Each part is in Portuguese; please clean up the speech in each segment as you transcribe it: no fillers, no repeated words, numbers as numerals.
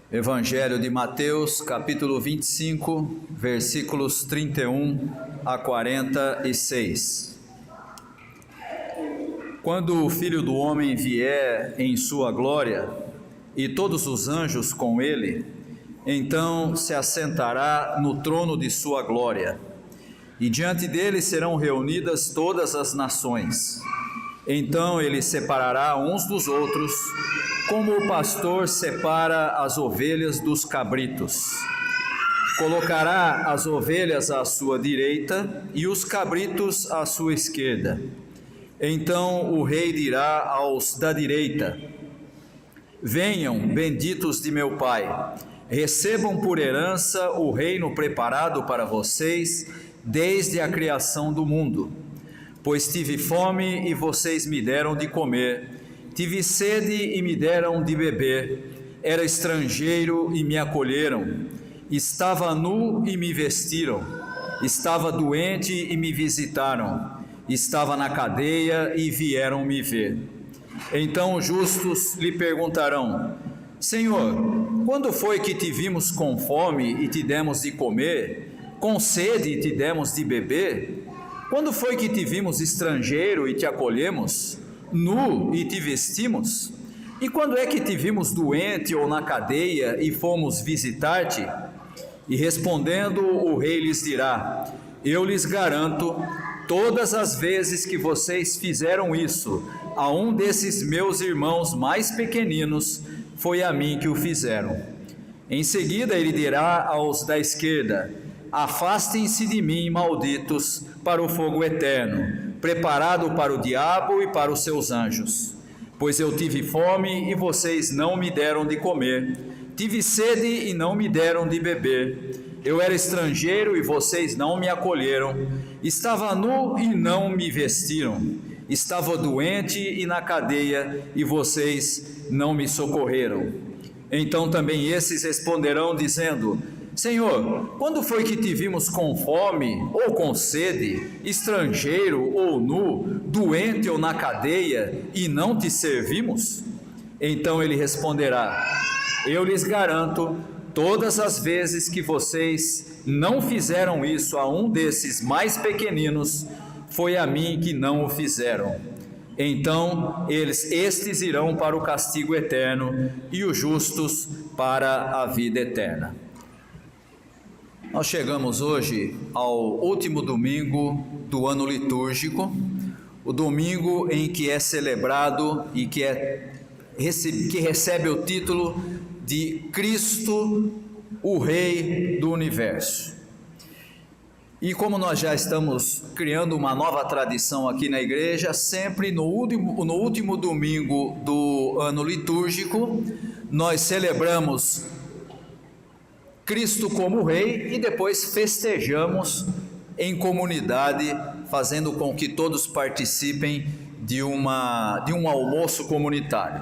Evangelho de Mateus, capítulo 25, versículos 31 a 46. Quando o Filho do Homem vier em sua glória, e todos os anjos com ele, então se assentará no trono de sua glória, e diante dele serão reunidas todas as nações. Então ele separará uns dos outros, como o pastor separa as ovelhas dos cabritos. Colocará as ovelhas à sua direita e os cabritos à sua esquerda. Então o rei dirá aos da direita: venham, benditos de meu Pai, recebam por herança o reino preparado para vocês desde a criação do mundo. Pois tive fome e vocês me deram de comer, tive sede e me deram de beber, era estrangeiro e me acolheram, estava nu e me vestiram, estava doente e me visitaram, estava na cadeia e vieram me ver. Então os justos lhe perguntarão: Senhor, quando foi que te vimos com fome e te demos de comer, com sede e te demos de beber? Quando foi que te vimos estrangeiro e te acolhemos, nu e te vestimos? E quando é que te vimos doente ou na cadeia e fomos visitar-te? E respondendo, o rei lhes dirá: eu lhes garanto, todas as vezes que vocês fizeram isso a um desses meus irmãos mais pequeninos, foi a mim que o fizeram. Em seguida ele dirá aos da esquerda: afastem-se de mim, malditos, para o fogo eterno, preparado para o diabo e para os seus anjos. Pois eu tive fome e vocês não me deram de comer, tive sede e não me deram de beber, eu era estrangeiro e vocês não me acolheram, estava nu e não me vestiram, estava doente e na cadeia e vocês não me socorreram. Então também esses responderão dizendo: Senhor, quando foi que te vimos com fome ou com sede, estrangeiro ou nu, doente ou na cadeia, e não te servimos? Então ele responderá: eu lhes garanto, todas as vezes que vocês não fizeram isso a um desses mais pequeninos, foi a mim que não o fizeram. Então estes irão para o castigo eterno e os justos para a vida eterna. Nós chegamos hoje ao último domingo do ano litúrgico, o domingo em que é celebrado e que recebe o título de Cristo, o Rei do Universo. E como nós já estamos criando uma nova tradição aqui na igreja, sempre no último domingo do ano litúrgico, nós celebramos Cristo como Rei e depois festejamos em comunidade, fazendo com que todos participem de um almoço comunitário.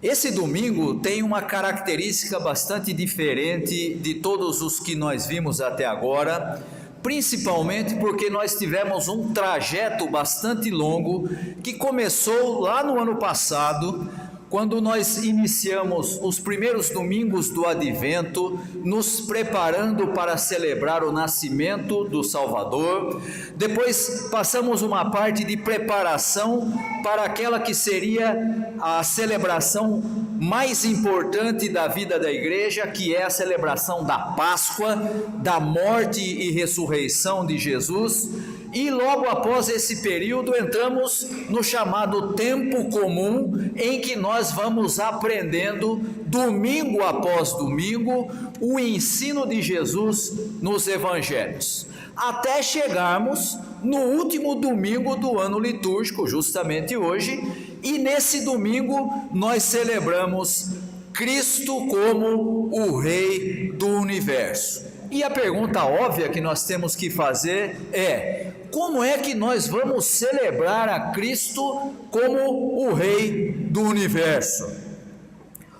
Esse domingo tem uma característica bastante diferente de todos os que nós vimos até agora, principalmente porque nós tivemos um trajeto bastante longo que começou lá no ano passado, quando nós iniciamos os primeiros domingos do Advento, nos preparando para celebrar o nascimento do Salvador. Depois passamos uma parte de preparação para aquela que seria a celebração mais importante da vida da igreja, que é a celebração da Páscoa, da morte e ressurreição de Jesus. E logo após esse período entramos no chamado tempo comum, em que nós vamos aprendendo domingo após domingo o ensino de Jesus nos evangelhos, até chegarmos no último domingo do ano litúrgico, justamente hoje, e nesse domingo nós celebramos Cristo como o Rei do Universo. E a pergunta óbvia que nós temos que fazer é: como é que nós vamos celebrar a Cristo como o Rei do Universo?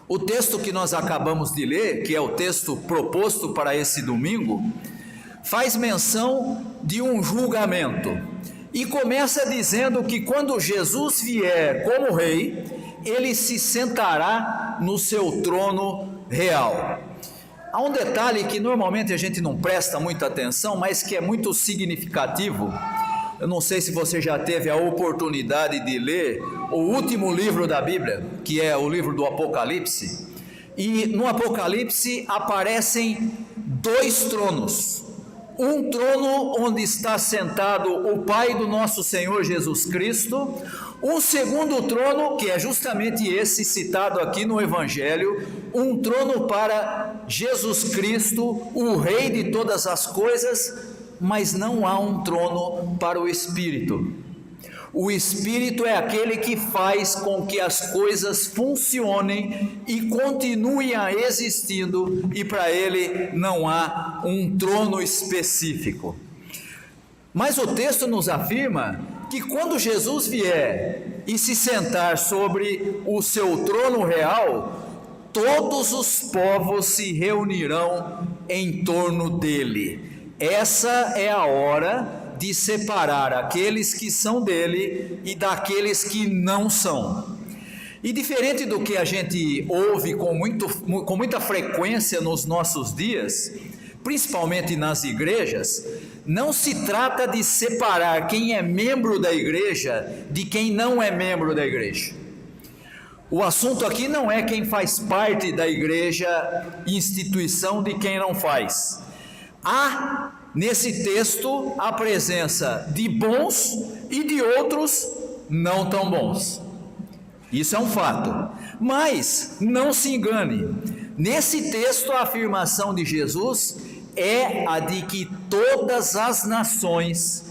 O texto que nós acabamos de ler, que é o texto proposto para esse domingo, faz menção de um julgamento e começa dizendo que quando Jesus vier como Rei, ele se sentará no seu trono real. Há um detalhe que normalmente a gente não presta muita atenção, mas que é muito significativo. Eu não sei se você já teve a oportunidade de ler o último livro da Bíblia, que é o livro do Apocalipse. E no Apocalipse aparecem 2 tronos. Um trono onde está sentado o Pai do nosso Senhor Jesus Cristo. Um segundo trono, que é justamente esse citado aqui no Evangelho, um trono para Jesus Cristo, o Rei de todas as coisas, mas não há um trono para o Espírito. O Espírito é aquele que faz com que as coisas funcionem e continuem existindo, e para ele não há um trono específico. Mas o texto nos afirma que quando Jesus vier e se sentar sobre o seu trono real, todos os povos se reunirão em torno dele. Essa é a hora de separar aqueles que são dele e daqueles que não são. E diferente do que a gente ouve com muita frequência nos nossos dias, principalmente nas igrejas, não se trata de separar quem é membro da igreja de quem não é membro da igreja. O assunto aqui não é quem faz parte da igreja, instituição, de quem não faz. Há nesse texto a presença de bons e de outros não tão bons. Isso é um fato. Mas não se engane, nesse texto a afirmação de Jesus é a de que todas as nações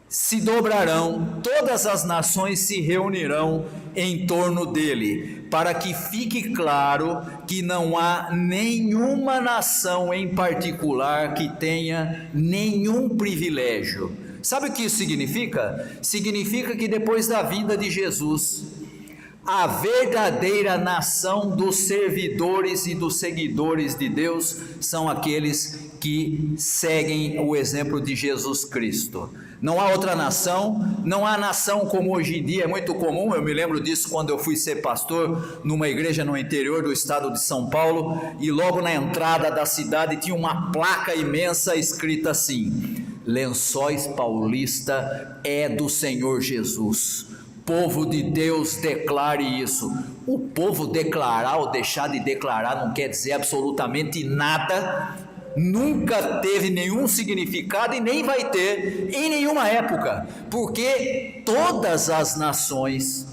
se dobrarão, todas as nações se reunirão em torno dele, para que fique claro que não há nenhuma nação em particular que tenha nenhum privilégio. Sabe o que isso significa? Significa que depois da vinda de Jesus, a verdadeira nação dos servidores e dos seguidores de Deus são aqueles que seguem o exemplo de Jesus Cristo. Não há outra nação, não há nação como hoje em dia é muito comum. Eu me lembro disso quando eu fui ser pastor numa igreja no interior do estado de São Paulo, e logo na entrada da cidade tinha uma placa imensa escrita assim: Lençóis Paulista é do Senhor Jesus. Povo de Deus, declare isso. O povo declarar ou deixar de declarar não quer dizer absolutamente nada, nunca teve nenhum significado e nem vai ter em nenhuma época, porque todas as nações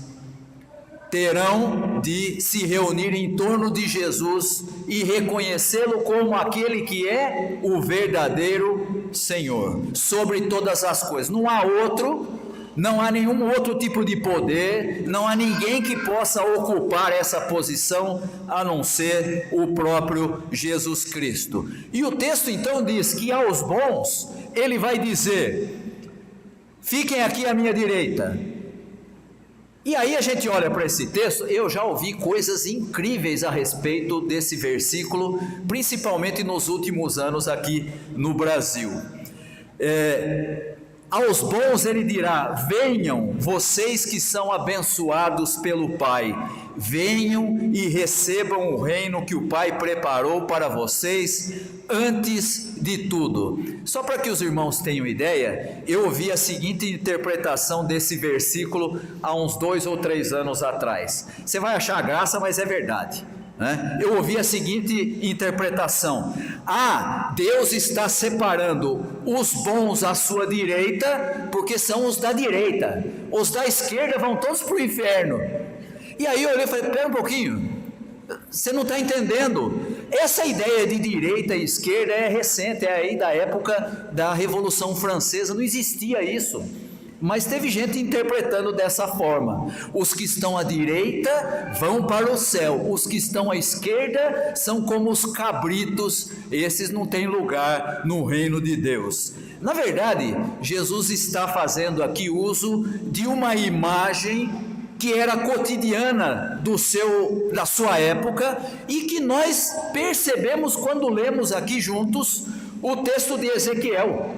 terão de se reunir em torno de Jesus e reconhecê-lo como aquele que é o verdadeiro Senhor sobre todas as coisas. Não há outro. Não há nenhum outro tipo de poder, não há ninguém que possa ocupar essa posição a não ser o próprio Jesus Cristo. E o texto então diz que aos bons ele vai dizer: fiquem aqui à minha direita. E aí a gente olha para esse texto, eu já ouvi coisas incríveis a respeito desse versículo, principalmente nos últimos anos aqui no Brasil. Aos bons ele dirá: venham, vocês que são abençoados pelo Pai, venham e recebam o reino que o Pai preparou para vocês antes de tudo. Só para que os irmãos tenham ideia, eu ouvi a seguinte interpretação desse versículo há uns 2 ou 3 anos atrás. Você vai achar graça, mas é verdade. Eu ouvi a seguinte interpretação: Deus está separando os bons à sua direita, porque são os da direita, os da esquerda vão todos para o inferno. E aí eu olhei e falei: pera um pouquinho, você não está entendendo, essa ideia de direita e esquerda é recente, é aí da época da Revolução Francesa, não existia isso. Mas teve gente interpretando dessa forma: os que estão à direita vão para o céu, os que estão à esquerda são como os cabritos, esses não têm lugar no reino de Deus. Na verdade, Jesus está fazendo aqui uso de uma imagem que era cotidiana da sua época e que nós percebemos quando lemos aqui juntos o texto de Ezequiel.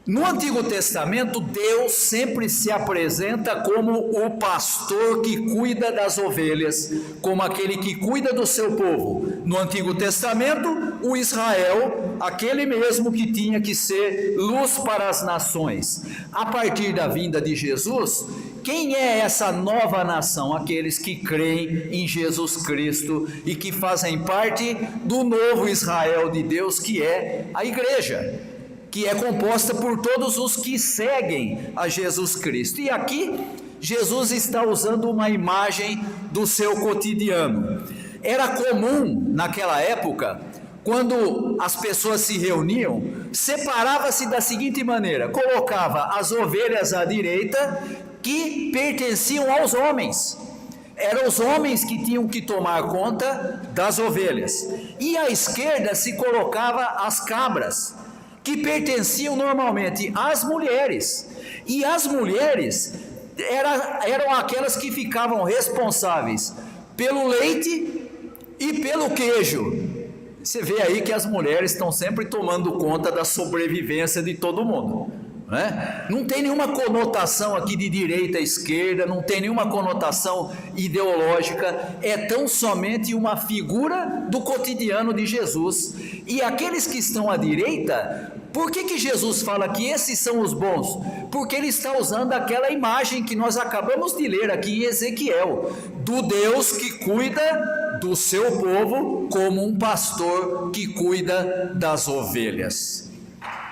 No Antigo Testamento, Deus sempre se apresenta como o pastor que cuida das ovelhas, como aquele que cuida do seu povo. No Antigo Testamento, o Israel, aquele mesmo que tinha que ser luz para as nações. A partir da vinda de Jesus, quem é essa nova nação? Aqueles que creem em Jesus Cristo e que fazem parte do novo Israel de Deus, que é a igreja, que é composta por todos os que seguem a Jesus Cristo. E aqui, Jesus está usando uma imagem do seu cotidiano. Era comum, naquela época, quando as pessoas se reuniam, separava-se da seguinte maneira: colocava as ovelhas à direita, que pertenciam aos homens. Eram os homens que tinham que tomar conta das ovelhas. E à esquerda se colocava as cabras, que pertenciam normalmente às mulheres. E as mulheres eram aquelas que ficavam responsáveis pelo leite e pelo queijo. Você vê aí que as mulheres estão sempre tomando conta da sobrevivência de todo mundo, né? Não tem nenhuma conotação aqui de direita a esquerda, não tem nenhuma conotação ideológica, é tão somente uma figura do cotidiano de Jesus. E aqueles que estão à direita, por que Jesus fala que esses são os bons? Porque ele está usando aquela imagem que nós acabamos de ler aqui em Ezequiel, do Deus que cuida do seu povo como um pastor que cuida das ovelhas.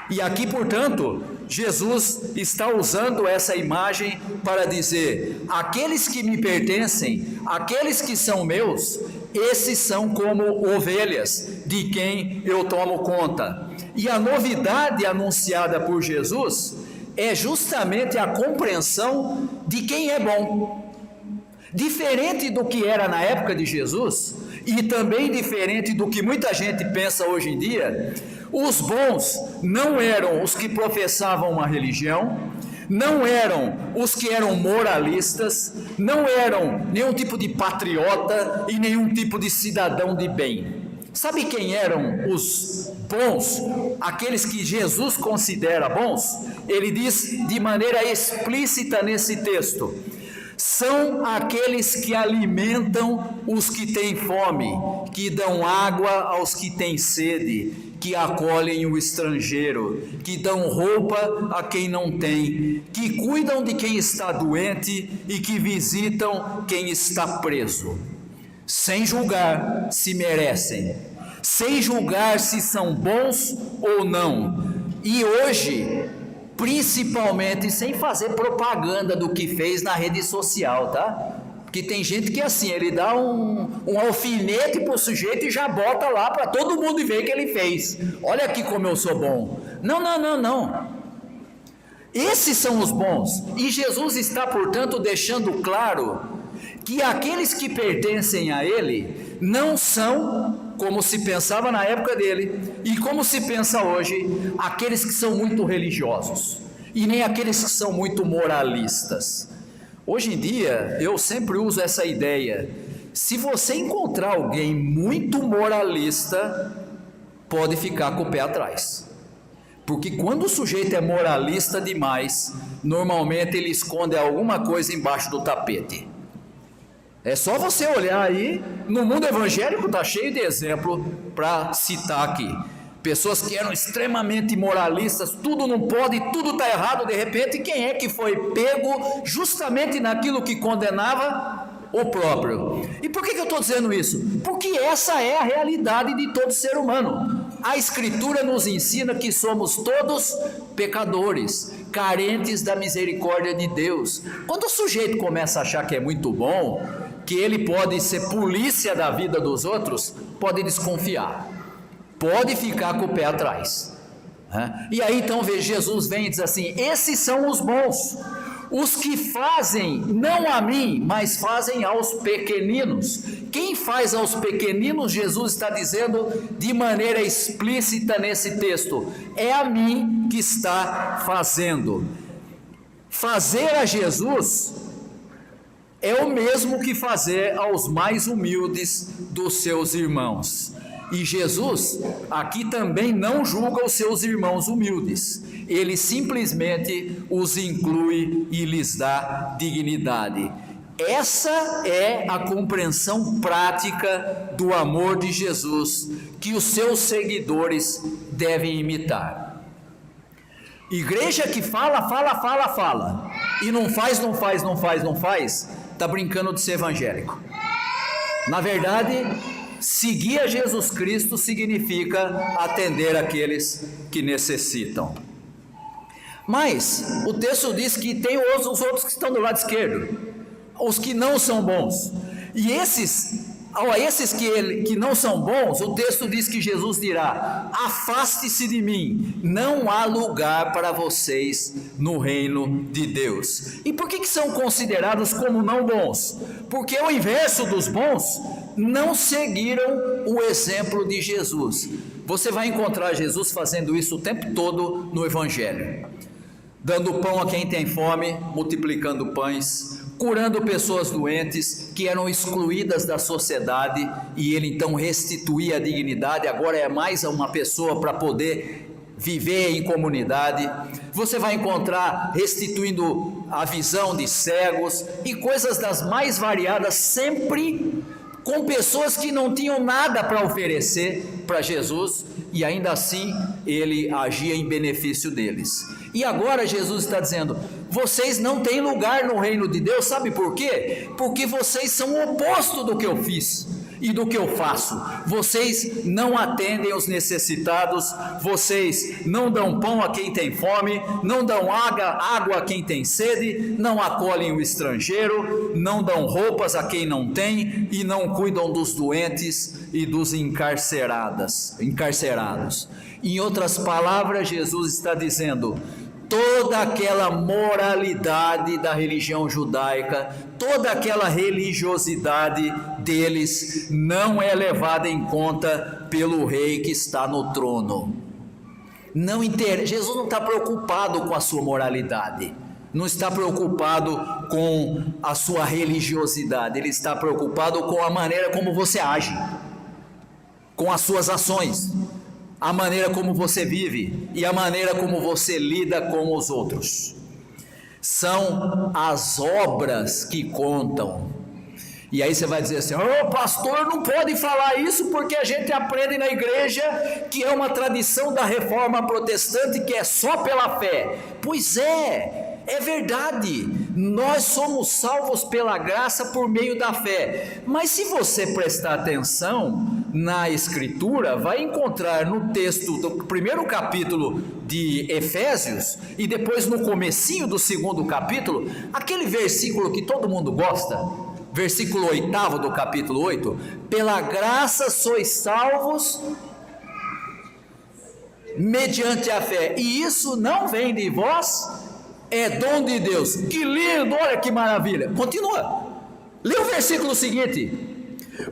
E aqui, portanto, Jesus está usando essa imagem para dizer: aqueles que me pertencem, aqueles que são meus, esses são como ovelhas de quem eu tomo conta. E a novidade anunciada por Jesus é justamente a compreensão de quem é bom. Diferente do que era na época de Jesus, e também diferente do que muita gente pensa hoje em dia, os bons não eram os que professavam uma religião, não eram os que eram moralistas, não eram nenhum tipo de patriota e nenhum tipo de cidadão de bem. Sabe quem eram os bons? Aqueles que Jesus considera bons? Ele diz de maneira explícita nesse texto: são aqueles que alimentam os que têm fome, que dão água aos que têm sede, que acolhem o estrangeiro, que dão roupa a quem não tem, que cuidam de quem está doente e que visitam quem está preso, sem julgar se merecem, sem julgar se são bons ou não. E hoje, principalmente sem fazer propaganda do que fez na rede social, tá? Porque tem gente que assim, ele dá um alfinete para o sujeito e já bota lá para todo mundo ver que ele fez. Olha aqui como eu sou bom. Não. Esses são os bons. E Jesus está, portanto, deixando claro que aqueles que pertencem a ele não são, como se pensava na época dele e como se pensa hoje, aqueles que são muito religiosos e nem aqueles que são muito moralistas. Hoje em dia, eu sempre uso essa ideia: se você encontrar alguém muito moralista, pode ficar com o pé atrás. Porque quando o sujeito é moralista demais, normalmente ele esconde alguma coisa embaixo do tapete. É só você olhar aí, no mundo evangélico está cheio de exemplo para citar aqui. Pessoas que eram extremamente moralistas, tudo não pode, tudo está errado, de repente quem é que foi pego justamente naquilo que condenava? O próprio. E por que eu estou dizendo isso? Porque essa é a realidade de todo ser humano. A Escritura nos ensina que somos todos pecadores, carentes da misericórdia de Deus. Quando o sujeito começa a achar que é muito bom, que ele pode ser polícia da vida dos outros, pode desconfiar, pode ficar com o pé atrás. E aí então Jesus vem e diz assim: esses são os bons, os que fazem não a mim, mas fazem aos pequeninos. Quem faz aos pequeninos, Jesus está dizendo de maneira explícita nesse texto, é a mim que está fazendo. Fazer a Jesus é o mesmo que fazer aos mais humildes dos seus irmãos. E Jesus aqui também não julga os seus irmãos humildes. ele simplesmente os inclui e lhes dá dignidade. Essa é a compreensão prática do amor de Jesus que os seus seguidores devem imitar. Igreja que fala e não faz, está brincando de ser evangélico. Na verdade, seguir a Jesus Cristo significa atender aqueles que necessitam. Mas o texto diz que tem os outros que estão do lado esquerdo, os que não são bons. E esses que não são bons, o texto diz que Jesus dirá: afaste-se de mim, não há lugar para vocês no reino de Deus. E por que são considerados como não bons? Porque o inverso dos bons não seguiram o exemplo de Jesus. Você vai encontrar Jesus fazendo isso o tempo todo no Evangelho, dando pão a quem tem fome, multiplicando pães, curando pessoas doentes que eram excluídas da sociedade, e ele então restituía a dignidade. Agora é mais uma pessoa para poder viver em comunidade. Você vai encontrar restituindo a visão de cegos e coisas das mais variadas, sempre com pessoas que não tinham nada para oferecer para Jesus, e ainda assim ele agia em benefício deles. E agora Jesus está dizendo: vocês não têm lugar no reino de Deus. Sabe por quê? Porque vocês são o oposto do que eu fiz e do que eu faço. Vocês não atendem os necessitados, vocês não dão pão a quem tem fome, não dão água a quem tem sede, não acolhem o estrangeiro, não dão roupas a quem não tem, e não cuidam dos doentes e dos encarcerados. Em outras palavras, Jesus está dizendo: toda aquela moralidade da religião judaica, toda aquela religiosidade deles não é levada em conta pelo rei que está no trono. Jesus não está preocupado com a sua moralidade, não está preocupado com a sua religiosidade, ele está preocupado com a maneira como você age, com as suas ações, a maneira como você vive e a maneira como você lida com os outros. São as obras que contam. E aí você vai dizer assim: pastor, não pode falar isso porque a gente aprende na igreja que é uma tradição da reforma protestante, que é só pela fé. Pois é verdade, nós somos salvos pela graça por meio da fé. Mas se você prestar atenção na Escritura, vai encontrar no texto do primeiro capítulo de Efésios e depois no comecinho do segundo capítulo, aquele versículo que todo mundo gosta, versículo 8 do capítulo 8: pela graça sois salvos mediante a fé, e isso não vem de vós, é dom de Deus. Que lindo, olha que maravilha. Continua, lê o versículo seguinte: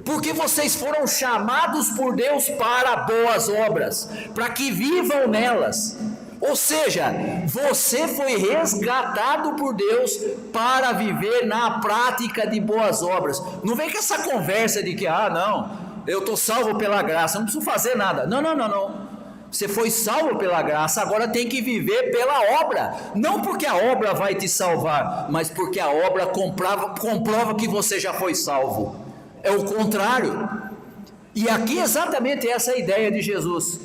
porque vocês foram chamados por Deus para boas obras, para que vivam nelas. Ou seja, você foi resgatado por Deus para viver na prática de boas obras. Não vem com essa conversa de que, não, eu estou salvo pela graça, não preciso fazer nada. Não. Você foi salvo pela graça, agora tem que viver pela obra. Não porque a obra vai te salvar, mas porque a obra comprova que você já foi salvo. É o contrário. E aqui exatamente essa é a ideia de Jesus.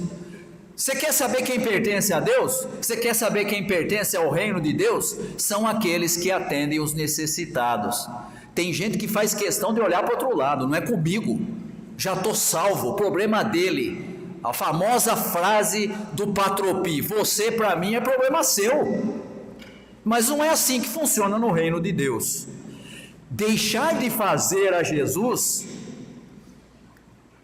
Você quer saber quem pertence a Deus? Você quer saber quem pertence ao reino de Deus? São aqueles que atendem os necessitados. Tem gente que faz questão de olhar para o outro lado: não é comigo, já estou salvo, o problema dele. A famosa frase do Patropi: você para mim é problema seu. Mas não é assim que funciona no reino de Deus. Deixar de fazer a Jesus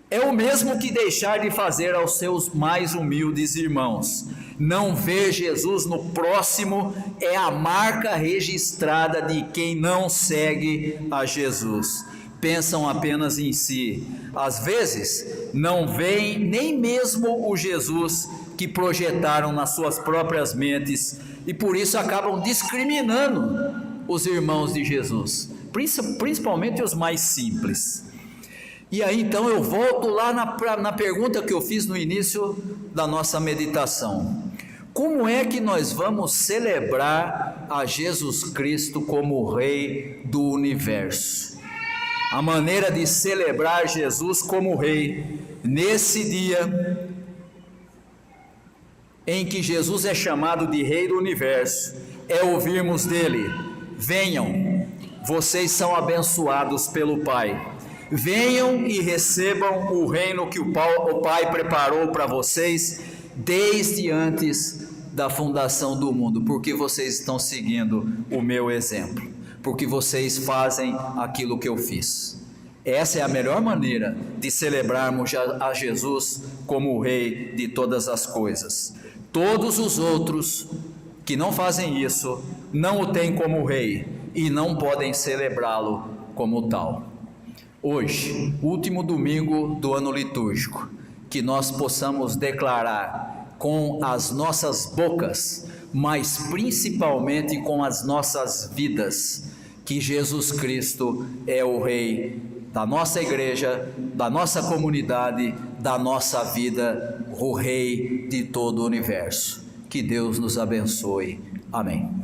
é o mesmo que deixar de fazer aos seus mais humildes irmãos. Não ver Jesus no próximo é a marca registrada de quem não segue a Jesus. Pensam apenas em si. Às vezes, não veem nem mesmo o Jesus que projetaram nas suas próprias mentes, e por isso acabam discriminando os irmãos de Jesus, principalmente os mais simples. E aí então eu volto lá na pergunta que eu fiz no início da nossa meditação: Como é que nós vamos celebrar a Jesus Cristo como Rei do universo? A maneira de celebrar Jesus como Rei, nesse dia em que Jesus é chamado de Rei do universo, é ouvirmos dele: venham, vocês são abençoados pelo Pai. Venham e recebam o reino que o Pai preparou para vocês desde antes da fundação do mundo, porque vocês estão seguindo o meu exemplo, porque vocês fazem aquilo que eu fiz. Essa é a melhor maneira de celebrarmos a Jesus como o Rei de todas as coisas. Todos os outros que não fazem isso, não o têm como Rei e não podem celebrá-lo como tal. Hoje, último domingo do ano litúrgico, que nós possamos declarar com as nossas bocas, mas principalmente com as nossas vidas, que Jesus Cristo é o Rei da nossa igreja, da nossa comunidade, da nossa vida, o Rei de todo o universo. Que Deus nos abençoe. Amém.